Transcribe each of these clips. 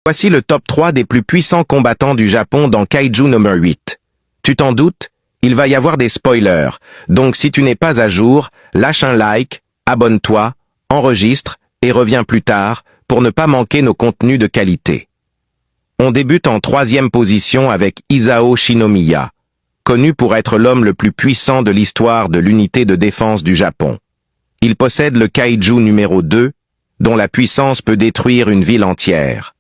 Voici le top 3 des plus puissants combattants du Japon dans Kaiju numéro 8. Tu t'en doutes? Il va y avoir des spoilers, donc si tu n'es pas à jour, lâche un like, abonne-toi, enregistre et reviens plus tard pour ne pas manquer nos contenus de qualité. On débute en 3e position avec Isao Shinomiya, connu pour être l'homme le plus puissant de l'histoire de l'unité de défense du Japon. Il possède le Kaiju numéro 2, dont la puissance peut détruire une ville entière.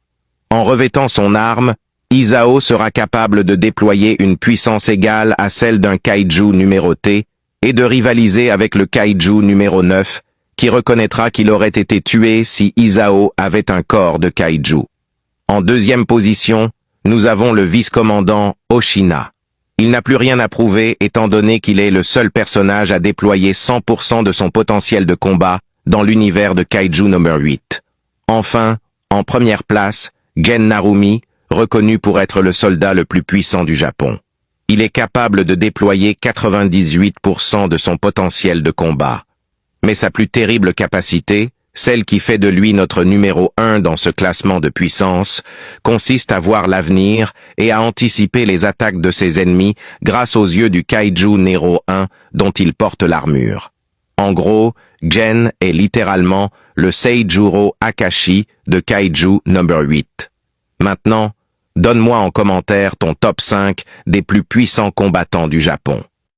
En revêtant son arme, Isao sera capable de déployer une puissance égale à celle d'un Kaiju numéroté et de rivaliser avec le Kaiju numéro 9, qui reconnaîtra qu'il aurait été tué si Isao avait un corps de Kaiju. En 2e position, nous avons le vice-commandant Oshina. Il n'a plus rien à prouver étant donné qu'il est le seul personnage à déployer 100% de son potentiel de combat dans l'univers de Kaiju numéro 8. Enfin, en première place, Gen Narumi, reconnu pour être le soldat le plus puissant du Japon. Il est capable de déployer 98% de son potentiel de combat. Mais sa plus terrible capacité, celle qui fait de lui notre numéro 1 dans ce classement de puissance, consiste à voir l'avenir et à anticiper les attaques de ses ennemis grâce aux yeux du Kaiju numéro 1 dont il porte l'armure. En gros, Gen est littéralement le Seijuro Akashi de Kaiju numéro 8. Maintenant, donne-moi en commentaire ton top 5 des plus puissants combattants du Japon.